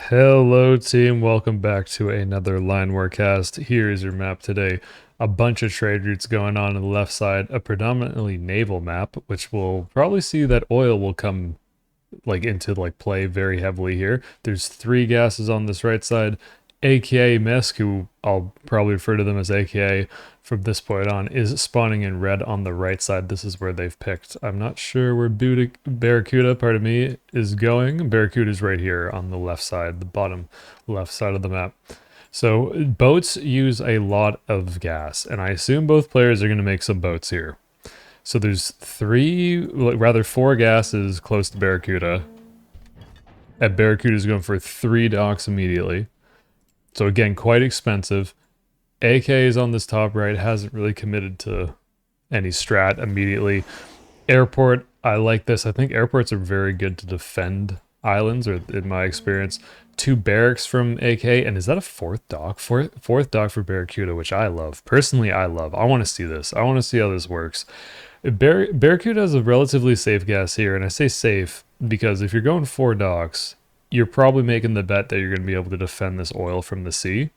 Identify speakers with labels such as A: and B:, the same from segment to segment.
A: Hello team, welcome back to another Line Warcast. Here is your map today. A bunch of trade routes going on the left side, a predominantly naval map, which will probably see that oil will come into play very heavily here. There's three gases on this right side. akamisc, who I'll probably refer to them as AKA from this point on, is spawning in red on the right side. This is where they've picked. I'm not sure where Barracuda, pardon me, is going. Barracuda is right here on the left side, the bottom left side of the map. So boats use a lot of gas, and I assume both players are going to make some boats here. So there's four gases close to Barracuda. And Barracuda is going for 3 docks immediately. So again, quite expensive. AK is on this top right, hasn't really committed to any strat immediately. Airport, I like this. I think airports are very good to defend islands, or in my experience. 2 barracks from AK, and is that a 4th dock? Fourth dock for Barracuda, which I love. Personally, I love. I want to see this. I want to see how this works. Barracuda has a relatively safe gas here, and I say safe because if you're going 4 docks, you're probably making the bet that you're going to be able to defend this oil from the sea.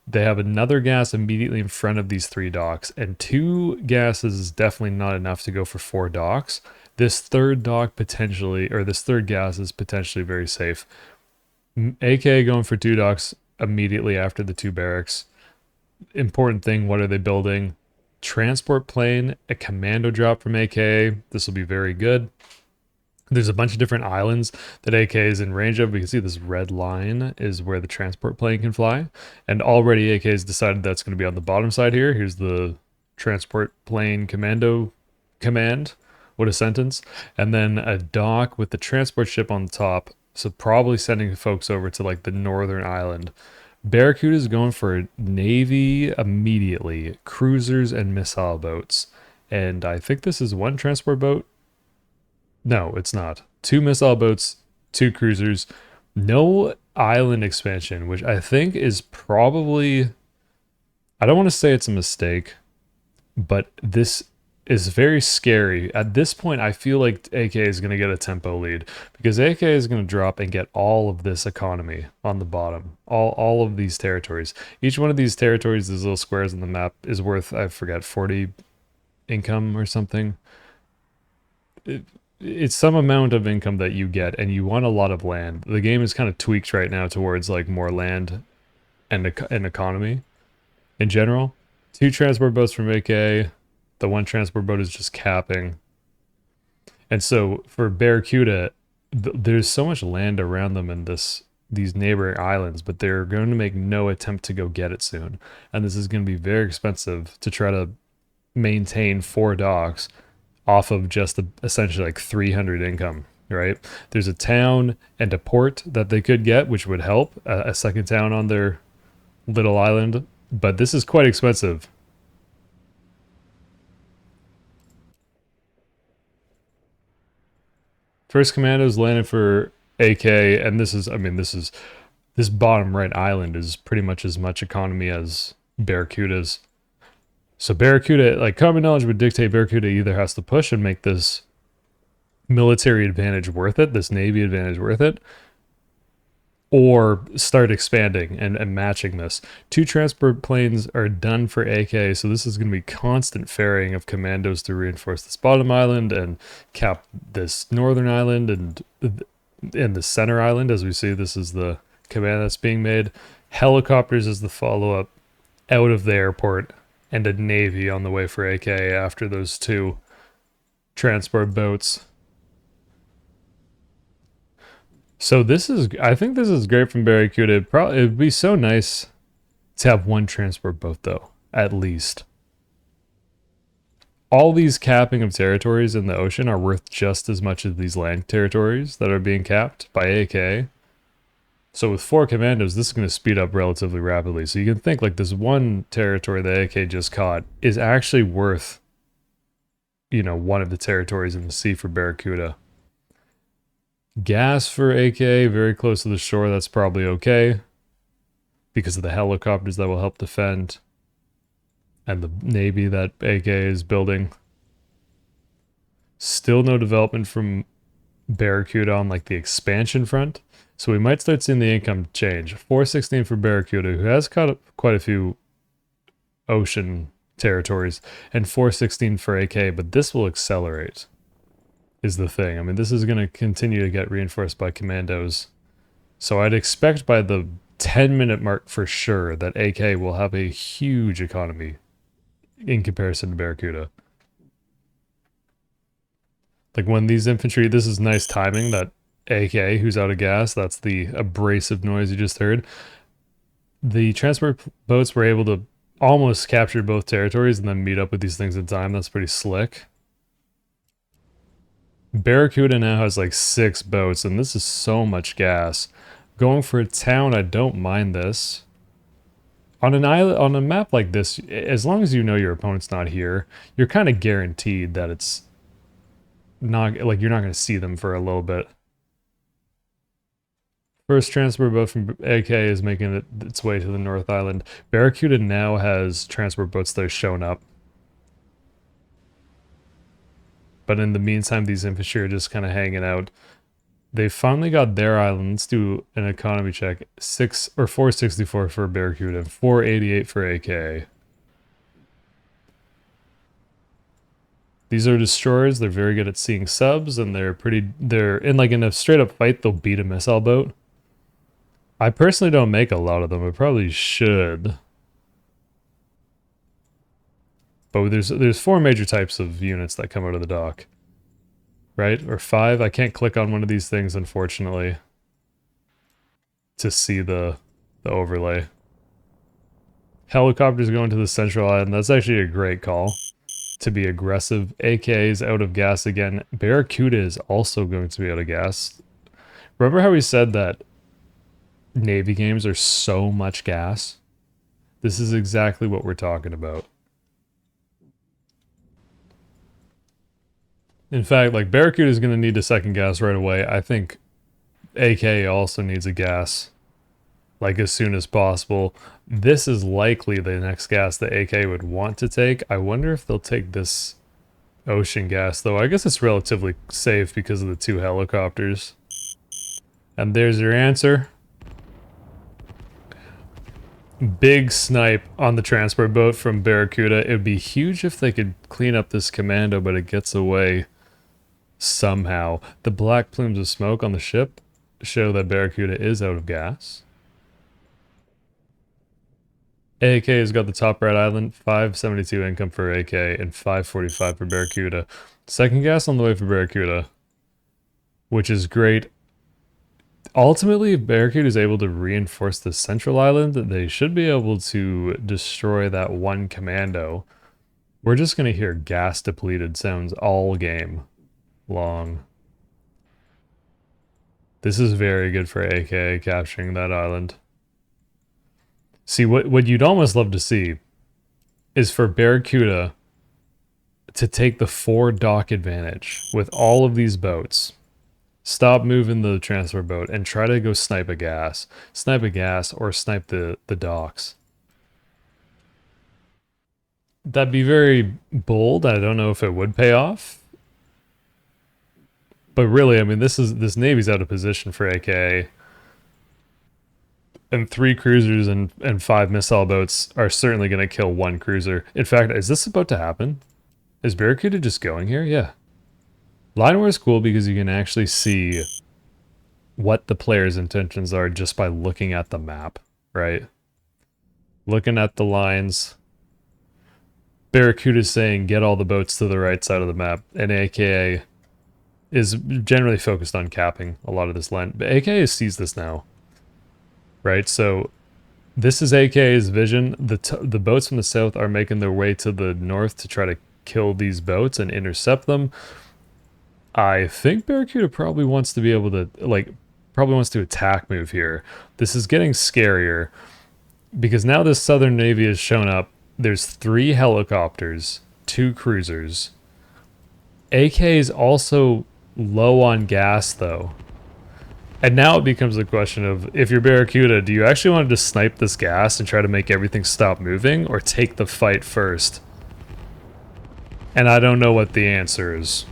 A: They have another gas immediately in front of these 3 docks, and 2 gases is definitely not enough to go for 4 docks. This third dock potentially, or this third gas is potentially very safe. AK going for 2 docks immediately after the 2 barracks. Important thing, what are they building? Transport plane, a commando drop from AK. This will be very good. There's a bunch of different islands that AK is in range of. We can see this red line is where the transport plane can fly. And already AK has decided that's going to be on the bottom side here. Here's the transport plane commando command. What a sentence. And then a dock with the transport ship on the top. So probably sending folks over to like the northern island. Barracuda is going for Navy immediately. Cruisers and missile boats. And I think this is 1 transport boat. No, it's not. 2 missile boats, 2 cruisers, no island expansion, which I think is probably, I don't want to say it's a mistake, but this is very scary. At this point, I feel like AK is going to get a tempo lead because AK is going to drop and get all of this economy on the bottom, all of these territories. Each one of these territories, these little squares on the map, is worth, I forget, 40 income or something. It's some amount of income that you get, and you want a lot of land. The game is kind of tweaked right now towards like more land and an economy in general. 2 transport boats from AK. The 1 transport boat is just capping. And so for Barracuda, there's so much land around them in these neighboring islands, but they're going to make no attempt to go get it soon. And this is going to be very expensive to try to maintain 4 docks off of just essentially like 300 income, right? There's a town and a port that they could get, which would help, a second town on their little island, but this is quite expensive. First commandos landed for AK, and this bottom right island is pretty much as much economy as Barracuda's. So Barracuda, like common knowledge would dictate Barracuda either has to push and make this military advantage worth it, this Navy advantage worth it, or start expanding and matching this. 2 transport planes are done for AK, so this is going to be constant ferrying of commandos to reinforce this bottom island and cap this northern island and the center island. As we see, this is the command that's being made. Helicopters is the follow-up out of the airport, and a Navy on the way for AK after those 2 transport boats. So I think this is great from Barracuda. It'd be so nice to have 1 transport boat though, at least. All these capping of territories in the ocean are worth just as much as these land territories that are being capped by AK. So with 4 commandos, this is going to speed up relatively rapidly. So you can think like this 1 territory that AK just caught is actually worth, 1 of the territories in the sea for Barracuda. Gas for AK, very close to the shore, that's probably okay because of the helicopters that will help defend and the Navy that AK is building. Still no development from Barracuda on like the expansion front. So we might start seeing the income change. 416 for Barracuda, who has caught up quite a few ocean territories, and 416 for AK, but this will accelerate, is the thing. I mean, this is going to continue to get reinforced by commandos. So I'd expect by the 10-minute mark for sure that AK will have a huge economy in comparison to Barracuda. Like when these infantry, this is nice timing that AK, who's out of gas, that's the abrasive noise you just heard. The transport boats were able to almost capture both territories and then meet up with these things in time. That's pretty slick. Barracuda now has like 6 boats, and this is so much gas. Going for a town, I don't mind this. On an island, on a map like this, as long as you know your opponent's not here, you're kind of guaranteed that it's not, like, you're not going to see them for a little bit. First transport boat from AK is making its way to the North Island. Barracuda now has transport boats that are showing up. But in the meantime, these infantry are just kind of hanging out. They finally got their island. Let's do an economy check. 464 for Barracuda, 488 for AK. These are destroyers. They're very good at seeing subs, and they're in like in a straight up fight, they'll beat a missile boat. I personally don't make a lot of them. I probably should. But there's 4 major types of units that come out of the dock. Right? Or 5. I can't click on one of these things, unfortunately, to see the overlay. Helicopters going to the central island. That's actually a great call to be aggressive. AK is out of gas again. Barracuda is also going to be out of gas. Remember how we said that Navy games are so much gas? This is exactly what we're talking about. In fact, like, Barracuda is going to need a second gas right away. I think AK also needs a gas, like, as soon as possible. This is likely the next gas that AK would want to take. I wonder if they'll take this ocean gas, though. I guess it's relatively safe because of the 2 helicopters. And there's your answer. Big snipe on the transport boat from Barracuda. It would be huge if they could clean up this commando, but it gets away somehow. The black plumes of smoke on the ship show that Barracuda is out of gas. AK has got the top right island, 572 income for AK, and 545 for Barracuda. Second gas on the way for Barracuda, which is great. Ultimately, if Barracuda is able to reinforce the central island, they should be able to destroy that 1 commando. We're just going to hear gas depleted sounds all game long. This is very good for AK capturing that island. See, what you'd almost love to see is for Barracuda to take the 4 dock advantage with all of these boats. Stop moving the transfer boat and try to go snipe a gas. Snipe a gas or snipe the docks. That'd be very bold. I don't know if it would pay off. But really, I mean, this Navy's out of position for AK. And 3 cruisers and 5 missile boats are certainly going to kill 1 cruiser. In fact, is this about to happen? Is Barracuda just going here? Yeah. Line war is cool because you can actually see what the player's intentions are just by looking at the map, right? Looking at the lines. Barracuda is saying get all the boats to the right side of the map, and AKA is generally focused on capping a lot of this land. But AKA sees this now, right? So this is AKA's vision. The boats from the south are making their way to the north to try to kill these boats and intercept them. I think Barracuda probably wants to be able to, probably wants to attack move here. This is getting scarier because now this Southern Navy has shown up. There's 3 helicopters, 2 cruisers. AK is also low on gas, though. And now it becomes a question of, if you're Barracuda, do you actually want to just snipe this gas and try to make everything stop moving, or take the fight first? And I don't know what the answer is.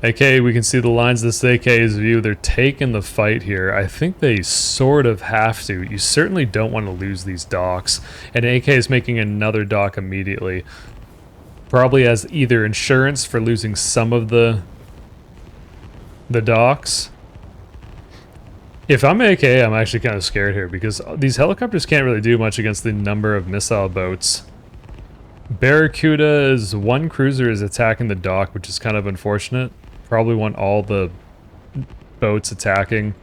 A: AK, we can see the lines this AK's view. They're taking the fight here. I think they sort of have to. You certainly don't want to lose these docks. And AK is making another dock immediately. Probably as either insurance for losing some of the docks. If I'm AK, I'm actually kind of scared here because these helicopters can't really do much against the number of missile boats. Barracuda's one cruiser is attacking the dock, which is kind of unfortunate. Probably want all the boats attacking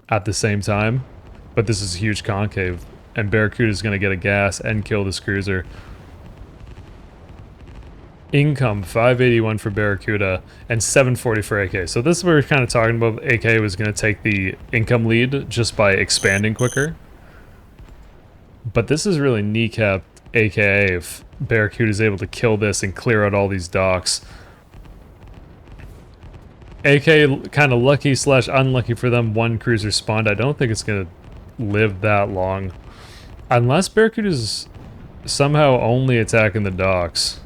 A: at the same time. But this is a huge concave, and Barracuda's going to get a gas and kill this cruiser. Income 581 for Barracuda and 740 for AK. So this is what we're kind of talking about. AK was going to take the income lead just by expanding quicker. But this is really kneecapped AKA if Barracuda is able to kill this and clear out all these docks. AK kind of lucky / unlucky for them. One cruiser spawned. I don't think it's going to live that long. Unless Barracuda's somehow only attacking the docks.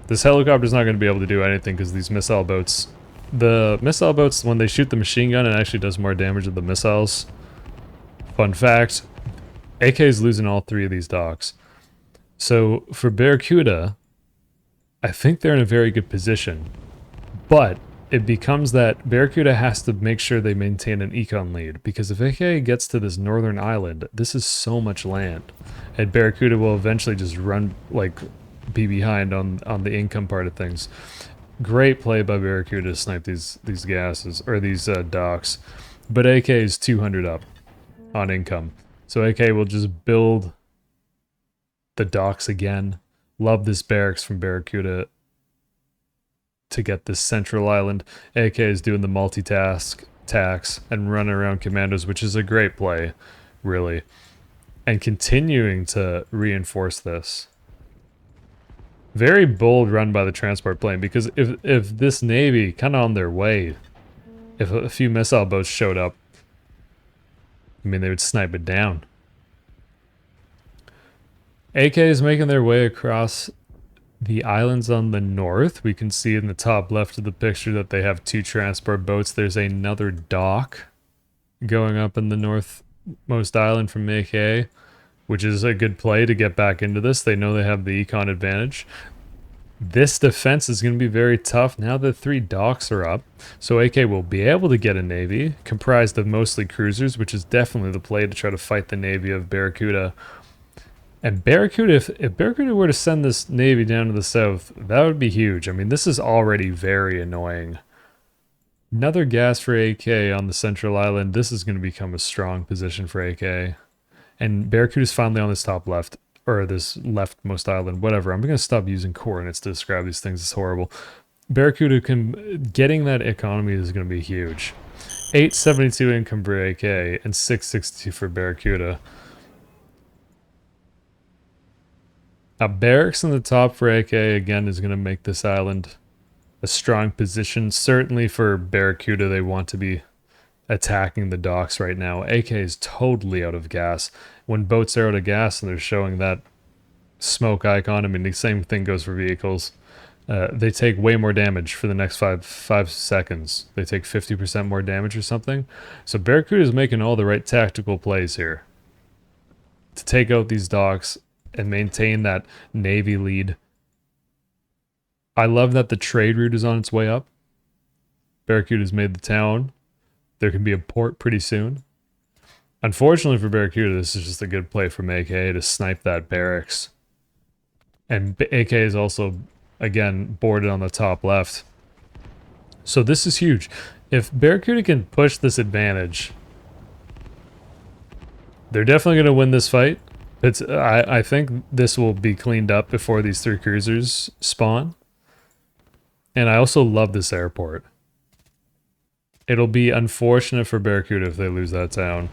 A: This helicopter's not going to be able to do anything because these missile boats... The missile boats, when they shoot the machine gun, it actually does more damage to the missiles. Fun fact, AK is losing all 3 of these docks. So for Barracuda, I think they're in a very good position. But it becomes that Barracuda has to make sure they maintain an econ lead. Because if AK gets to this northern island, this is so much land. And Barracuda will eventually just run, like... be behind on the income part of things. Great play by Barracuda to snipe these gases or these docks, but AK is 200 up on income, so AK will just build the docks again. Love this barracks from Barracuda to get this central island. AK is doing the multitask tax and running around commandos, which is a great play, really, and continuing to reinforce this. Very bold run by the transport plane, because if this Navy, kind of on their way, if a few missile boats showed up, I mean, they would snipe it down. AK is making their way across the islands on the north. We can see in the top left of the picture that they have 2 transport boats. There's another dock going up in the northmost island from AK, which is a good play to get back into this. They know they have the econ advantage. This defense is going to be very tough now that 3 docks are up. So AK will be able to get a Navy comprised of mostly cruisers, which is definitely the play to try to fight the Navy of Barracuda. And Barracuda, if Barracuda were to send this Navy down to the south, that would be huge. I mean, this is already very annoying. Another gas for AK on the central island. This is going to become a strong position for AK. And Barracuda's finally on this top left, or this leftmost island, whatever. I'm going to stop using coordinates to describe these things. It's horrible. Barracuda getting that economy is going to be huge. 872 income for AK and 662 for Barracuda. A barracks in the top for AK again is going to make this island a strong position. Certainly for Barracuda, they want to be attacking the docks right now. AK is totally out of gas. When boats are out of gas and they're showing that smoke icon, I mean, the same thing goes for vehicles. They take way more damage for the next five seconds. They take 50% more damage or something. So Barracuda is making all the right tactical plays here to take out these docks and maintain that Navy lead. I love that the trade route is on its way up. Barracuda's made the town. There can be a port pretty soon. Unfortunately for Barracuda, this is just a good play from AK to snipe that barracks. And AK is also, again, boarded on the top left. So this is huge. If Barracuda can push this advantage, they're definitely going to win this fight. I think this will be cleaned up before these 3 cruisers spawn. And I also love this airport. It'll be unfortunate for Barracuda if they lose that town.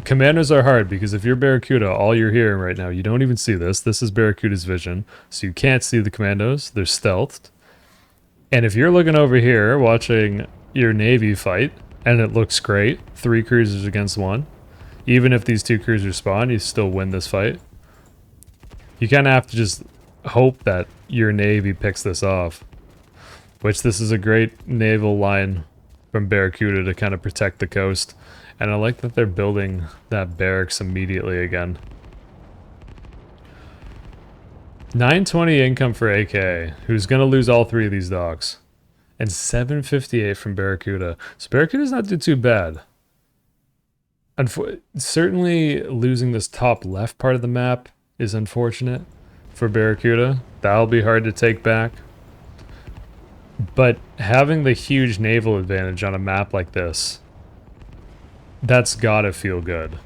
A: Commanders are hard because if you're Barracuda, all you're hearing right now, you don't even see this. This is Barracuda's vision. So you can't see the commandos. They're stealthed. And if you're looking over here watching your Navy fight, and it looks great, 3 cruisers against 1. Even if these 2 cruisers spawn, you still win this fight. You kind of have to just hope that your Navy picks this off. which this is a great naval line from Barracuda to kind of protect the coast. And I like that they're building that barracks immediately again. 920 income for AK, who's going to lose all three of these docks. And 758 from Barracuda. So Barracuda's not too bad. Certainly losing this top left part of the map is unfortunate for Barracuda. That'll be hard to take back. But having the huge naval advantage on a map like this, that's gotta feel good.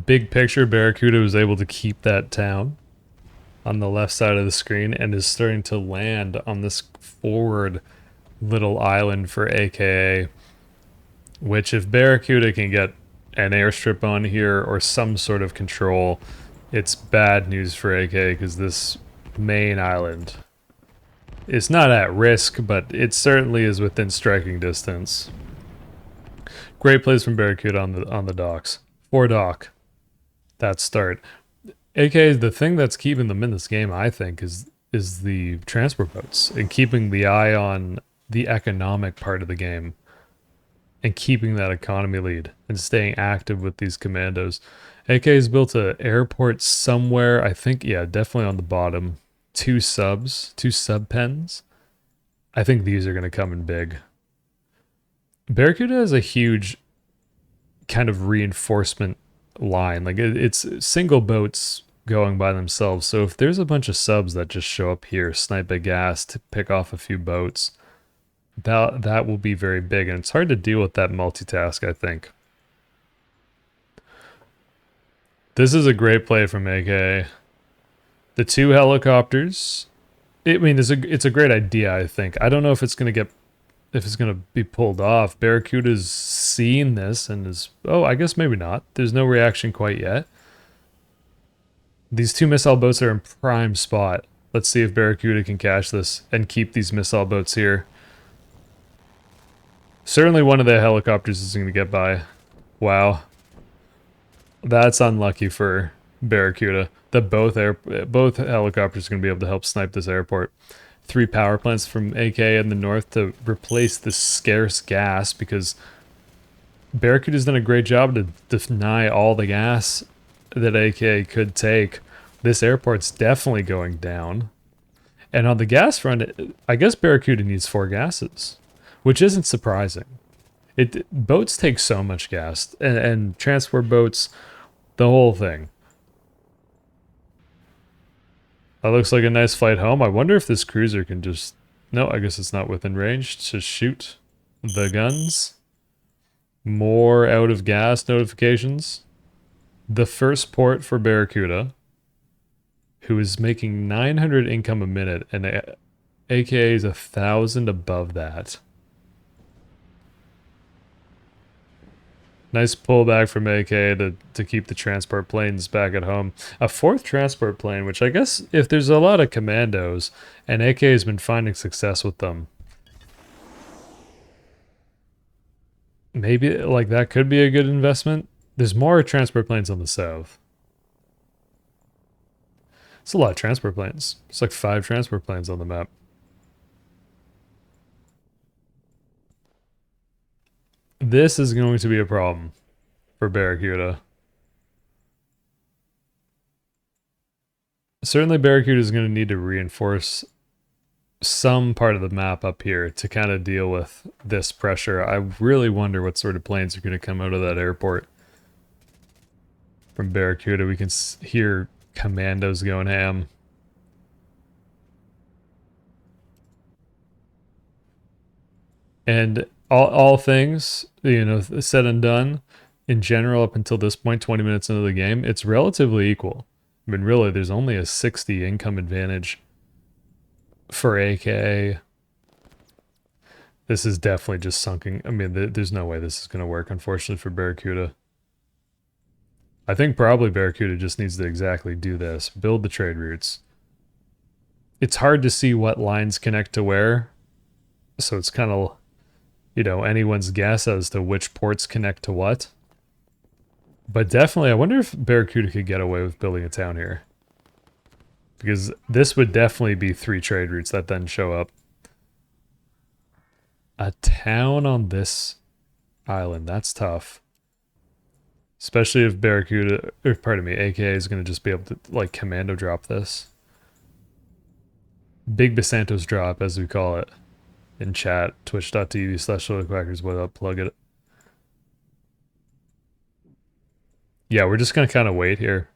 A: Big picture, Barracuda was able to keep that town on the left side of the screen and is starting to land on this forward little island for AKA, which if Barracuda can get an airstrip on here or some sort of control, it's bad news for AK because this main island is not at risk, but it certainly is within striking distance. Great plays from Barracuda on the docks. 4 dock. That start. AK, the thing that's keeping them in this game, I think, is the transport boats and keeping the eye on the economic part of the game and keeping that economy lead and staying active with these commandos. AK has built an airport somewhere, I think, yeah, definitely on the bottom. 2 sub pens. I think these are going to come in big. Barracuda has a huge kind of reinforcement line. Like it's single boats going by themselves. So if there's a bunch of subs that just show up here, snipe a gas to pick off a few boats, that will be very big. And it's hard to deal with that multitask, I think. This is a great play from AK. The 2 helicopters. I mean, it's a great idea, I think. I don't know if it's going to be pulled off. Barracuda's seen this and is... Oh, I guess maybe not. There's no reaction quite yet. These 2 missile boats are in prime spot. Let's see if Barracuda can catch this and keep these missile boats here. Certainly one of the helicopters is going to get by. Wow. That's unlucky for Barracuda. That both helicopters are going to be able to help snipe this airport. 3 power plants from AK in the north to replace this scarce gas because Barracuda's done a great job to deny all the gas that AK could take. This airport's definitely going down. And on the gas front, I guess Barracuda needs 4 gases, which isn't surprising. Boats take so much gas, and transport boats, the whole thing. That looks like a nice flight home. I wonder if this cruiser can just... No, I guess it's not within range to shoot the guns. More out of gas notifications. The first port for Barracuda, who is making 900 income a minute, and AK is 1,000 above that. Nice pullback from AK to keep the transport planes back at home. A 4th transport plane, which I guess if there's a lot of commandos, and AK has been finding success with them, maybe like that could be a good investment. There's more transport planes on the south. It's a lot of transport planes. It's like 5 transport planes on the map. This is going to be a problem for Barracuda. Certainly Barracuda is going to need to reinforce some part of the map up here to kind of deal with this pressure. I really wonder what sort of planes are going to come out of that airport. From Barracuda, we can hear commandos going ham. And all things, you know, said and done, in general, up until this point, 20 minutes into the game, it's relatively equal. I mean, really, there's only a 60 income advantage for AK. This is definitely just sunken. I mean, there's no way this is going to work, unfortunately, for Barracuda. I think probably Barracuda just needs to exactly do this. Build the trade routes. It's hard to see what lines connect to where, so it's kind of, you know, anyone's guess as to which ports connect to what. But definitely, I wonder if Barracuda could get away with building a town here. Because this would definitely be 3 trade routes that then show up. A town on this island, that's tough. Especially if Barracuda, or pardon me, AKA is going to just be able to, like, commando drop this. Big Basantos drop, as we call it. In chat, twitch.tv/SodaQuackers, what up, plug it. Yeah, we're just going to kind of wait here.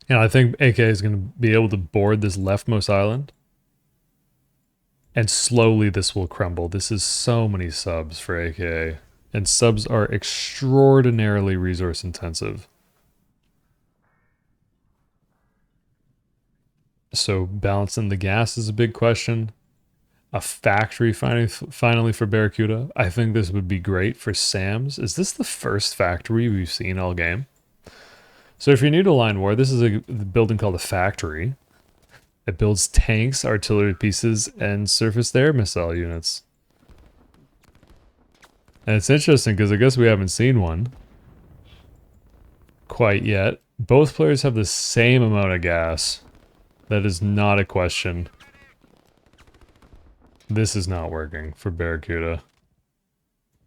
A: And I think AKA is going to be able to board this leftmost island. And slowly this will crumble. This is so many subs for AKA. And subs are extraordinarily resource intensive. So balancing the gas is a big question. A factory finally for Barracuda. I think this would be great for Sam's. Is this the first factory we've seen all game? So if you're new to Line War, this is a building called a factory. It builds tanks, artillery pieces, and surface-to-air missile units. And it's interesting because I guess we haven't seen one quite yet. Both players have the same amount of gas. That is not a question. This is not working for Barracuda.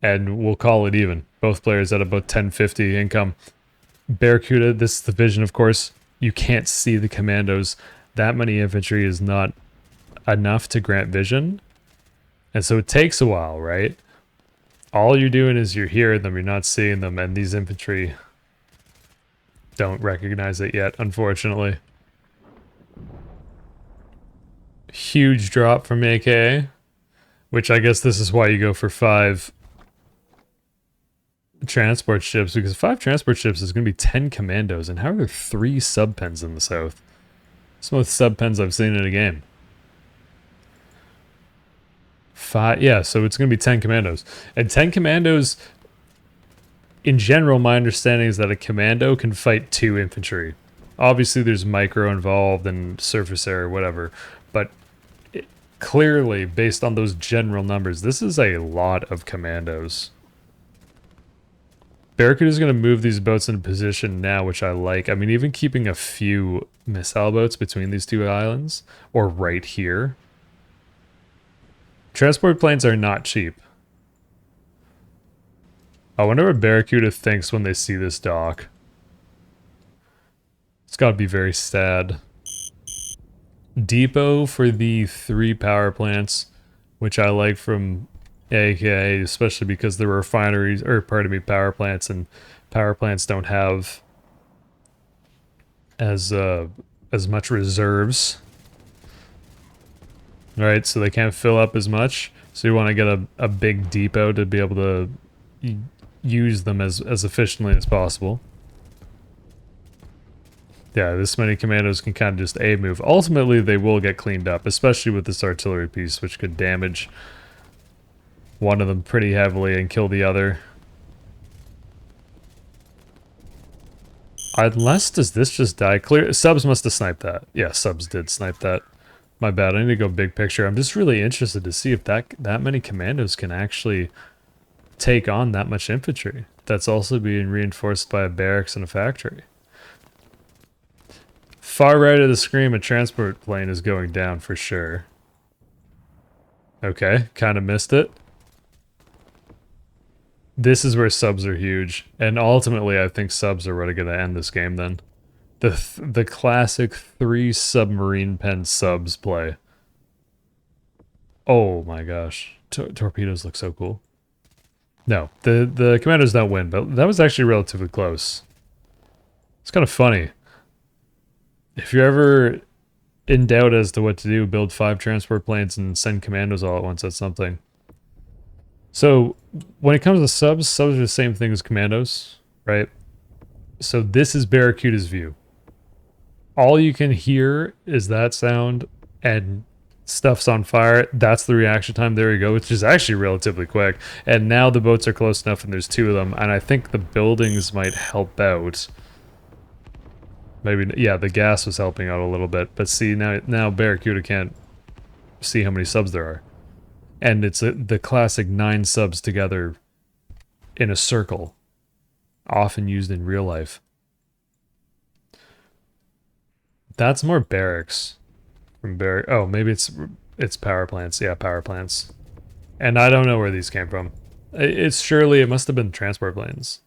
A: And we'll call it even. Both players at about 1050 income. Barracuda, this is the vision, of course. You can't see the commandos. That many infantry is not enough to grant vision. And so it takes a while, right? All you're doing is you're hearing them, you're not seeing them, and these infantry don't recognize it yet, unfortunately. Huge drop from AKA, which I guess this is why you go for 5 transport ships, because 5 transport ships is going to be 10 commandos, and how are there 3 sub-pens in the south? It's the most sub-pens I've seen in a game. 5, yeah, so it's going to be 10 commandos. And 10 commandos, in general, my understanding is that a commando can fight 2 infantry. Obviously, there's micro involved and surface air or whatever, but clearly, based on those general numbers, this is a lot of commandos. Barracuda is going to move these boats into position now, which I like. I mean, even keeping a few missile boats between these 2 islands, or right here. Transport planes are not cheap. I wonder what Barracuda thinks when they see this dock. It's got to be very sad. Depot for the 3 power plants, which I like from AKA, especially because the refineries, or pardon me, power plants, and power plants don't have as much reserves. Right, so they can't fill up as much. So you want to get a big depot to be able to use them as efficiently as possible. Yeah, this many commandos can kind of just A-move. Ultimately, they will get cleaned up, especially with this artillery piece, which could damage one of them pretty heavily and kill the other. Unless, does this just die? Clear. Subs must have sniped that. Yeah, subs did snipe that. My bad, I need to go big picture. I'm just really interested to see if that many commandos can actually take on that much infantry. That's also being reinforced by a barracks and a factory. Far right of the screen, a transport plane is going down for sure. Okay, kind of missed it. This is where subs are huge. And ultimately, I think subs are really going to end this game then. The classic 3 submarine pen subs play. Oh my gosh. Torpedoes look so cool. No, the commandos don't win, but that was actually relatively close. It's kind of funny. If you're ever in doubt as to what to do, build 5 transport planes and send commandos all at once. That's something. So when it comes to subs are the same thing as commandos, right? So this is Barracuda's view. All you can hear is that sound and stuff's on fire. That's the reaction time. There you go, which is actually relatively quick. And now the boats are close enough and there's 2 of them. And I think the buildings might help out. Maybe, yeah, the gas was helping out a little bit. But see, now Barracuda can't see how many subs there are. And it's the classic 9 subs together in a circle. often used in real life. That's more barracks from barrack. Oh, maybe it's power plants. Yeah, power plants. And I don't know where these came from. It's surely it must have been transport planes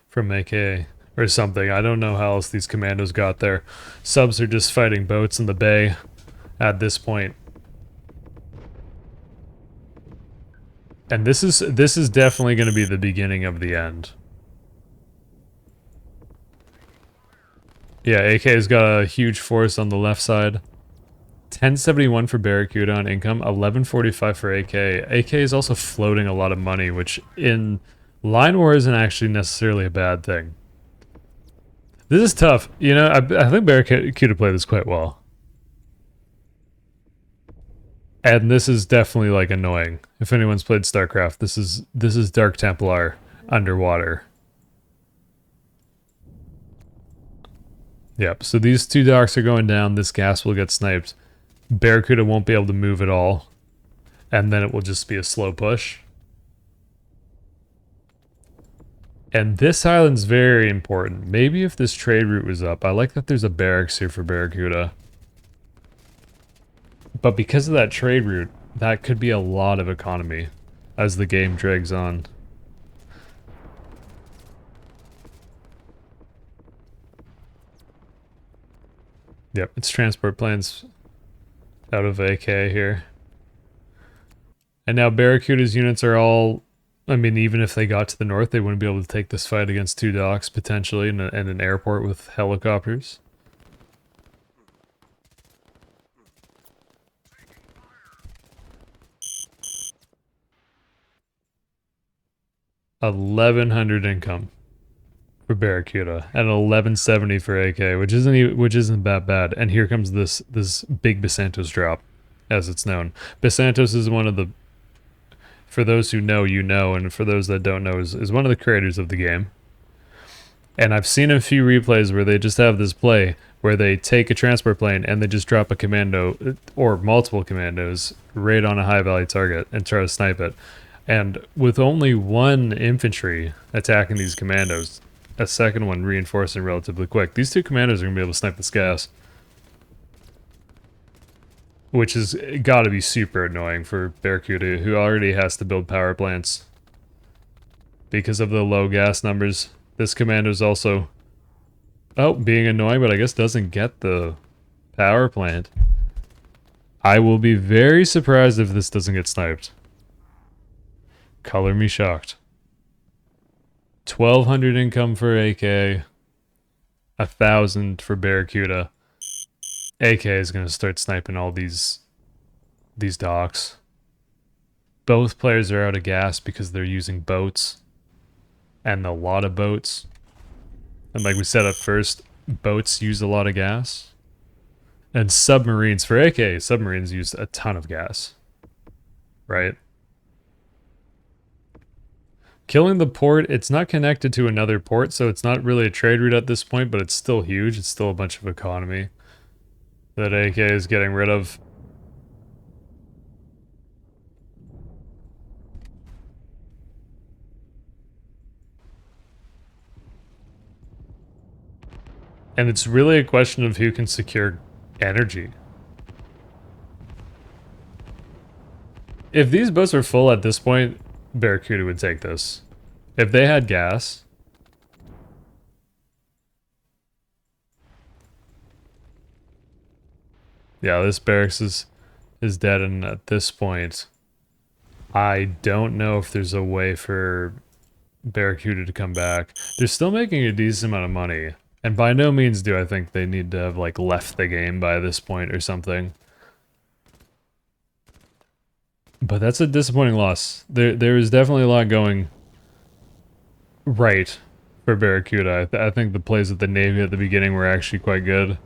A: from AK or something. I don't know how else these commandos got there. Subs are just fighting boats in the bay at this point. And this is definitely going to be the beginning of the end. Yeah, AK's got a huge force on the left side. 1071 for Barracuda on income, 1145 for AK. AK is also floating a lot of money, which in line war isn't actually necessarily a bad thing. This is tough. You know, I think Barracuda played this quite well. And this is definitely like annoying. If anyone's played StarCraft, this is Dark Templar underwater. Yep, so these two docks are going down, this gas will get sniped. Barracuda won't be able to move at all. And then it will just be a slow push. And this island's very important. Maybe if this trade route was up. I like that there's a barracks here for Barracuda. But because of that trade route, that could be a lot of economy as the game drags on. Yep, it's transport planes out of AK here. And now Barracuda's units are all... I mean, even if they got to the north, they wouldn't be able to take this fight against two docks, potentially, and an airport with helicopters. $1,100 income for Barracuda and 1170 for AK, which isn't that bad. And here comes this big Basantos drop, as it's known. Basantos is one of the, for those who know, you know, and for those that don't know, is one of the creators of the game. And I've seen a few replays where they just have this play where they take a transport plane and they just drop a commando or multiple commandos right on a high value target and try to snipe it. And with only one infantry attacking these commandos, a second one reinforcing relatively quick, these two commandos are going to be able to snipe this gas. Which has got to be super annoying for Barracuda, who already has to build power plants. Because of the low gas numbers, this commando's also... oh, being annoying, but I guess doesn't get the power plant. I will be very surprised if this doesn't get sniped. Color me shocked. 1,200 income for AK. 1,000 for Barracuda. AK is going to start sniping all these docks. Both players are out of gas because they're using boats. And a lot of boats. And like we said at first, boats use a lot of gas. And submarines, for AK, submarines use a ton of gas. Right? Killing the port, it's not connected to another port, so it's not really a trade route at this point, but it's still huge. It's still a bunch of economy that AK is getting rid of. And it's really a question of who can secure energy. If these boats are full at this point, Barracuda would take this. If they had gas... yeah, this barracks is dead, and at this point, I don't know if there's a way for Barracuda to come back. They're still making a decent amount of money, and by no means do I think they need to have, like, left the game by this point or something. But that's a disappointing loss. There is definitely a lot going right for Barracuda. I think the plays with the Navy at the beginning were actually quite good.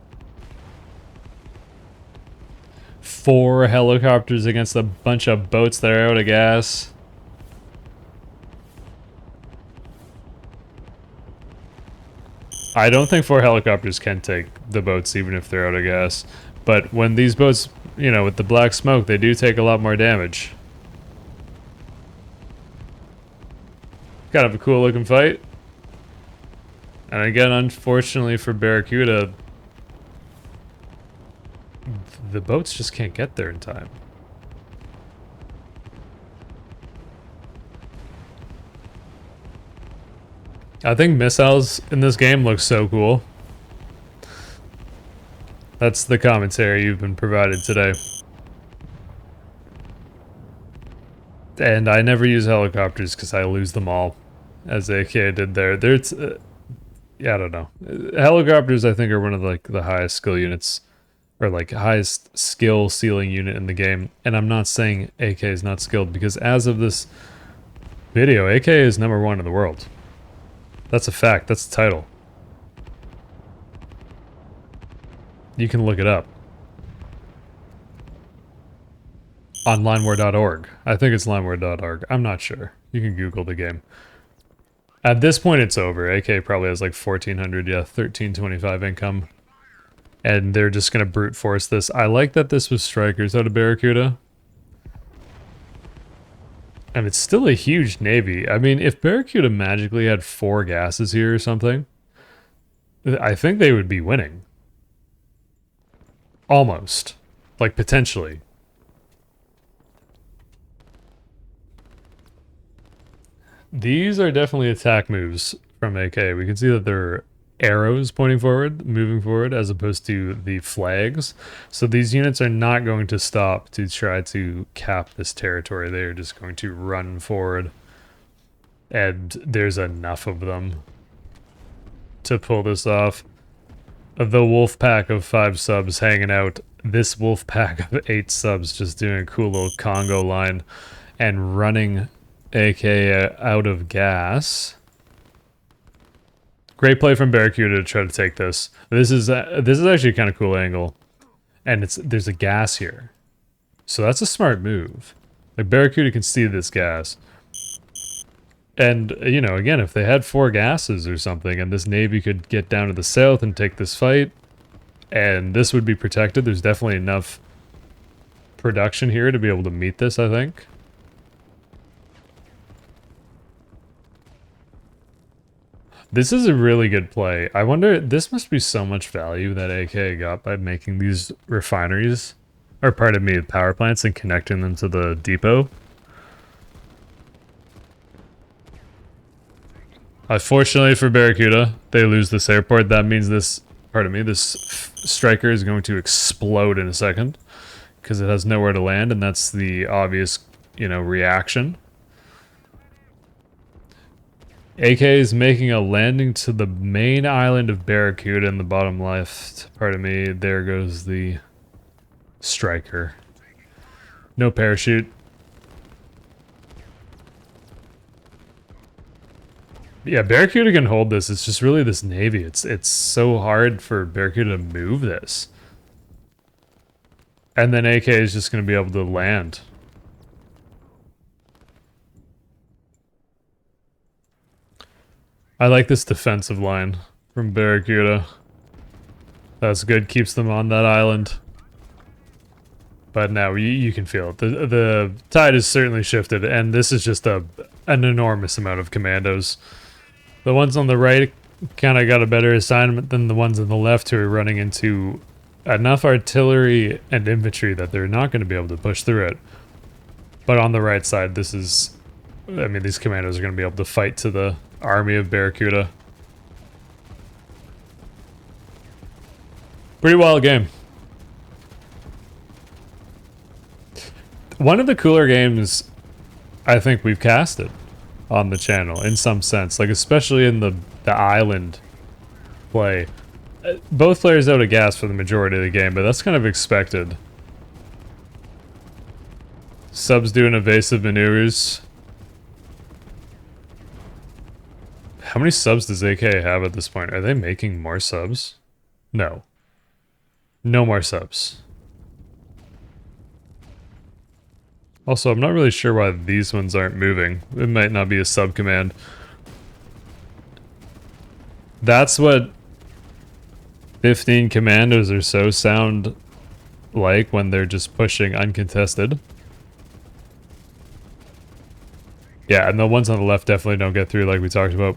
A: 4 helicopters against a bunch of boats that are out of gas. I don't think 4 helicopters can take the boats even if they're out of gas. But when these boats, you know, with the black smoke, they do take a lot more damage. Kind of a cool looking fight. And again, unfortunately for Barracuda, the boats just can't get there in time. I think missiles in this game look so cool. That's the commentary you've been provided today. And I never use helicopters because I lose them all, as AK did there. There's, yeah, I don't know. Helicopters, I think, are one of like the highest skill units, or like highest skill ceiling unit in the game. And I'm not saying AK is not skilled, because as of this video, AK is #1 in the world. That's a fact. That's the title. You can look it up. On lineware.org. I think it's lineware.org. I'm not sure. You can Google the game. At this point, it's over. AK probably has like 1,400, yeah, 1,325 income. And they're just going to brute force this. I like that this was strikers out of Barracuda. And it's still a huge navy. I mean, if Barracuda magically had 4 gases here or something, I think they would be winning. Almost. Like, potentially. These are definitely attack moves from AK. We can see that they're arrows pointing forward, moving forward, as opposed to the flags. So these units are not going to stop to try to cap this territory. They are just going to run forward. And there's enough of them to pull this off. The wolf pack of 5 subs hanging out. This wolf pack of 8 subs just doing a cool little Congo line and running AK out of gas. Great play from Barracuda to try to take this. This is actually a kind of cool angle, and there's a gas here, so that's a smart move. Like, Barracuda can see this gas, and you know, again, if they had 4 gases or something, and this navy could get down to the south and take this fight, and this would be protected. There's definitely enough production here to be able to meet this, I think. This is a really good play. I wonder, this must be so much value that AK got by making these refineries, or pardon me, power plants, and connecting them to the depot. Unfortunately for Barracuda, they lose this airport. That means this, pardon me, this striker is going to explode in a second, because it has nowhere to land, and that's the obvious, you know, reaction. AK is making a landing to the main island of Barracuda in the bottom left. Pardon me, there goes the striker. No parachute. Yeah, Barracuda can hold this. It's just really this navy. It's so hard for Barracuda to move this. And then AK is just going to be able to land. I like this defensive line from Barracuda. That's good, keeps them on that island. But now you can feel it. The tide is certainly shifted, and this is just an enormous amount of commandos. The ones on the right kind of got a better assignment than the ones on the left, who are running into enough artillery and infantry that they're not going to be able to push through it. But on the right side, this is... I mean, these commandos are going to be able to fight to the army of Barracuda. Pretty wild game. One of the cooler games I think we've casted on the channel, in some sense. Like, especially in the island play. Both players out of gas for the majority of the game, but that's kind of expected. Subs doing evasive maneuvers. How many subs does AK have at this point? Are they making more subs? No. No more subs. Also, I'm not really sure why these ones aren't moving. It might not be a sub command. That's what 15 commandos or so sound like when they're just pushing uncontested. Yeah, and the ones on the left definitely don't get through like we talked about.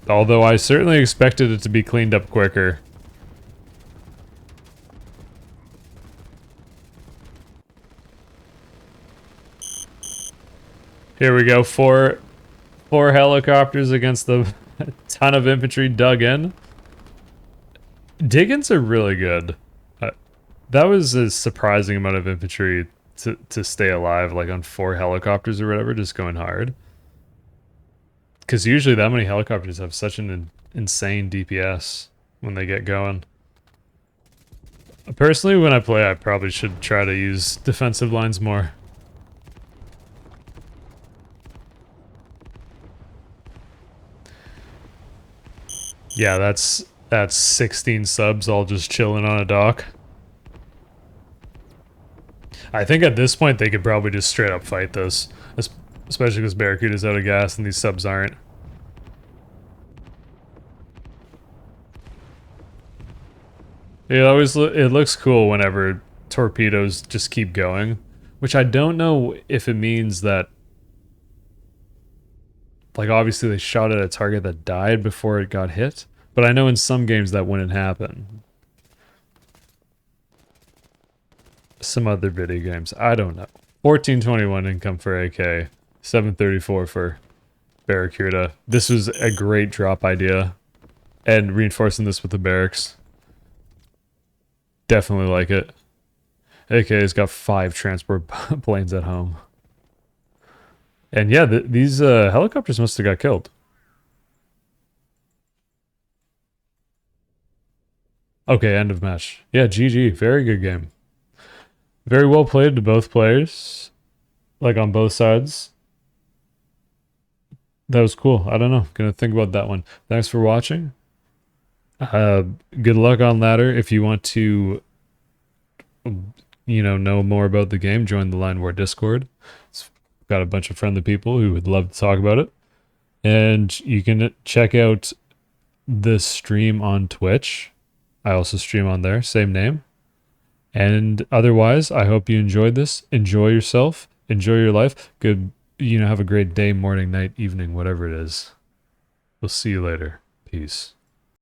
A: Although I certainly expected it to be cleaned up quicker. Here we go, four helicopters against the ton of infantry dug in. Dig-ins are really good. That was a surprising amount of infantry to stay alive, like on 4 helicopters or whatever, just going hard. Because usually that many helicopters have such an insane DPS when they get going. Personally, when I play, I probably should try to use defensive lines more. Yeah, that's 16 subs all just chilling on a dock. I think at this point they could probably just straight up fight this, especially because Barracuda's out of gas and these subs aren't. It looks cool whenever torpedoes just keep going, which I don't know if it means that, like, obviously they shot at a target that died before it got hit, but I know in some games that wouldn't happen. Some other video games, I don't know. 1421 income for AK, 734 for Barracuda. This was a great drop idea, and reinforcing this with the barracks. Definitely like it. AK's got 5 transport planes at home. And yeah, these helicopters must have got killed. Okay, end of match. Yeah, GG. Very good game. Very well played to both players. Like on both sides. That was cool. I don't know. Gonna think about that one. Thanks for watching. Good luck on ladder. If you want to, know more about the game, join the Line War Discord. It's got a bunch of friendly people who would love to talk about it. And you can check out the stream on Twitch. I also stream on there, same name. And otherwise, I hope you enjoyed this. Enjoy yourself. Enjoy your life. Good, have a great day, morning, night, evening, whatever it is. We'll see you later. Peace.